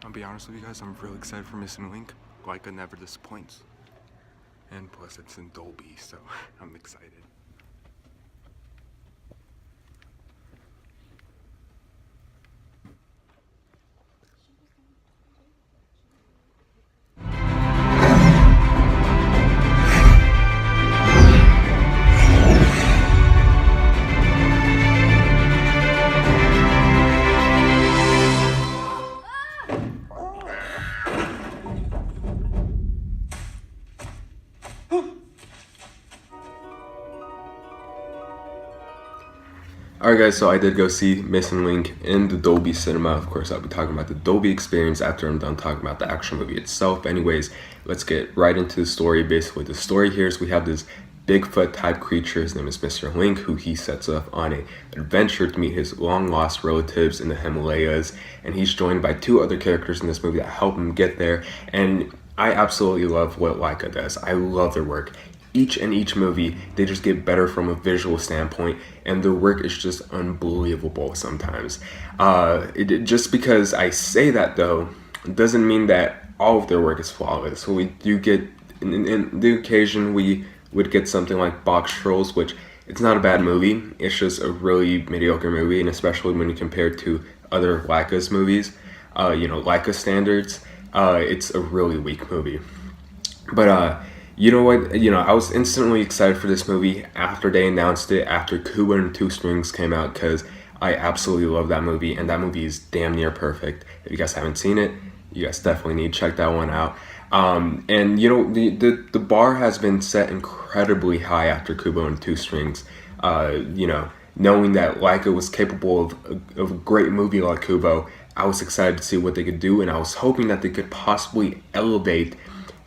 I'll be honest with you guys, I'm really excited for Missing Link. Leica never disappoints. And plus it's in Dolby, so I'm excited. Alright guys, so I did go see Missing Link in the Dolby cinema. Of course, I'll be talking about the Dolby experience after I'm done talking about the actual movie itself. Anyways, let's get right into the story. Basically, the story here is we have this Bigfoot type creature. His name is Mr. Link, who he sets off on an adventure to meet his long lost relatives in the Himalayas. And he's joined by two other characters in this movie that help him get there. And I absolutely love what Leica does. I love their work. Each movie, they just get better from a visual standpoint, and their work is just unbelievable sometimes. Just because I say that, though, doesn't mean that all of their work is flawless. So we do get, in the occasion, we would get something like Box Trolls, which it's not a bad movie. It's just a really mediocre movie, and especially when you compare it to other Leica's movies, Leica standards, it's a really weak movie. But, you know what? I was instantly excited for this movie after they announced it, after Kubo and Two Strings came out, because I absolutely love that movie, and that movie is damn near perfect. If you guys haven't seen it, you guys definitely need to check that one out. And the bar has been set incredibly high after Kubo and Two Strings. Knowing that Leica was capable of a great movie like Kubo, I was excited to see what they could do, and I was hoping that they could possibly elevate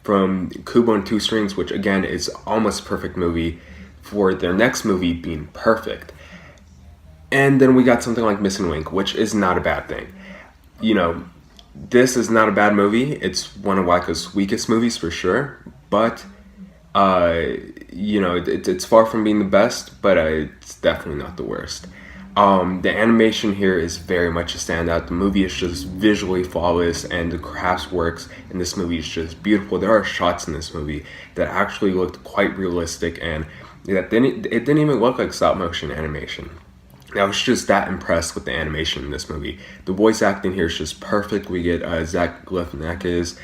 from Kubo and Two Strings, which again is almost a perfect movie, for their next movie being perfect. And then we got something like Missing Link, which is not a bad thing. This is not a bad movie. It's one of Leica's weakest movies for sure, but it's far from being the best, but it's definitely not the worst. The animation here is very much a standout. The movie is just visually flawless, and the crafts works in this movie is just beautiful. There are shots in this movie that actually looked quite realistic, and it didn't even look like stop motion animation. I was just that impressed with the animation in this movie. The voice acting here is just perfect. We get Zach Galifianakis,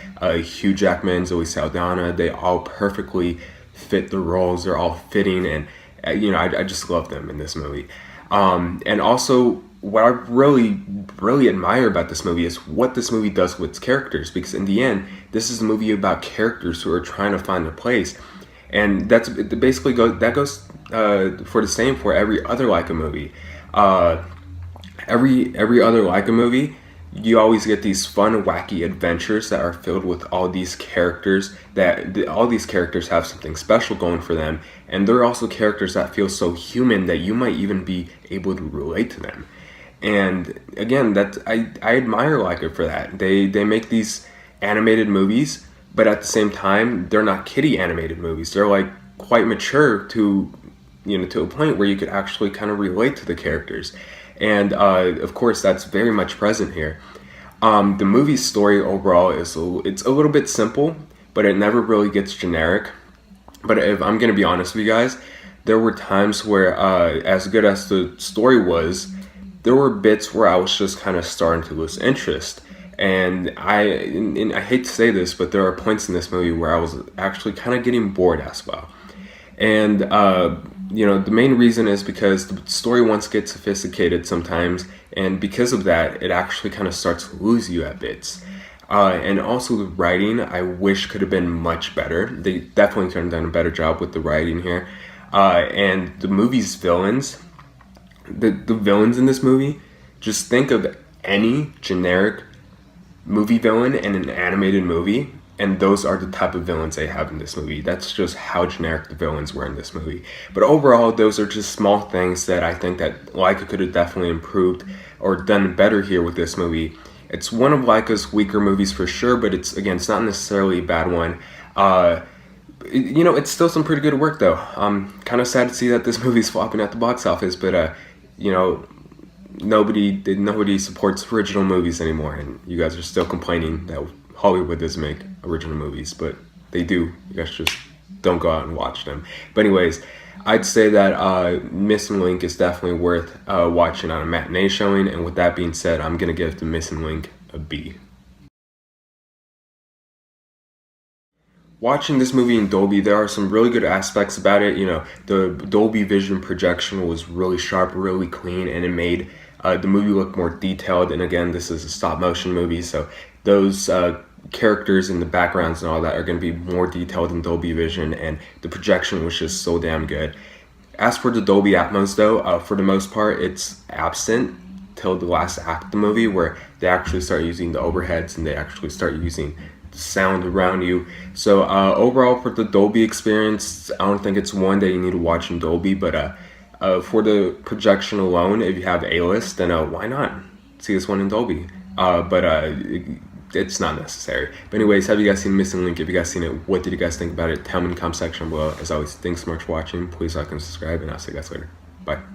Hugh Jackman, Zoe Saldana. They all perfectly fit the roles. They're all fitting, and I just love them in this movie. And also, what I really, really admire about this movie is what this movie does with its characters, because in the end, this is a movie about characters who are trying to find their place, and that goes for the same for every other Leica movie. Every other Leica movie, you always get these fun, wacky adventures that are filled with all these characters, all these characters have something special going for them, and they're also characters that feel so human that you might even be able to relate to them. And again, I admire Leica for that. They make these animated movies, but at the same time, they're not kiddie animated movies. They're like quite mature to a point where you could actually kind of relate to the characters. And of course, that's very much present here. The movie's story overall it's a little bit simple, but it never really gets generic. But if I'm gonna be honest with you guys, there were times where, as good as the story was, there were bits where I was just kind of starting to lose interest. And I hate to say this, but there are points in this movie where I was actually kind of getting bored as well. And the main reason is because the story once gets sophisticated sometimes, and because of that, it actually kind of starts to lose you at bits. And also the writing, I wish could have been much better. They definitely could have done a better job with the writing here. And the movie's villains, the villains in this movie, just think of any generic movie villain in an animated movie, and those are the type of villains they have in this movie. That's just how generic the villains were in this movie. But overall, those are just small things that I think that Leica could have definitely improved or done better here with this movie. It's one of Leica's weaker movies for sure, but it's not necessarily a bad one. It's still some pretty good work though. I'm kind of sad to see that this movie's flopping at the box office, but nobody supports original movies anymore, and you guys are still complaining that Hollywood doesn't make original movies, but they do. You guys just don't go out and watch them. But anyways, I'd say that Missing Link is definitely worth watching on a matinee showing, and with that being said, I'm gonna give The Missing Link a B. Watching this movie in Dolby, there are some really good aspects about it. You know, the Dolby Vision projection was really sharp, really clean, and it made the movie look more detailed. And again, this is a stop motion movie, so those characters in the backgrounds and all that are going to be more detailed in Dolby Vision, and the projection was just so damn good. As for the Dolby Atmos, though, for the most part, it's absent till the last act of the movie, where they actually start using the overheads and they actually start using the sound around you. So overall, for the Dolby experience, I don't think it's one that you need to watch in Dolby, but for the projection alone, if you have A-list, then why not see this one in Dolby? It's not necessary. But anyways, have you guys seen Missing Link? If you guys seen it, what did you guys think about it? Tell me in the comment section below. As always, thanks so much for watching. Please like and subscribe, and I'll see you guys later. Bye.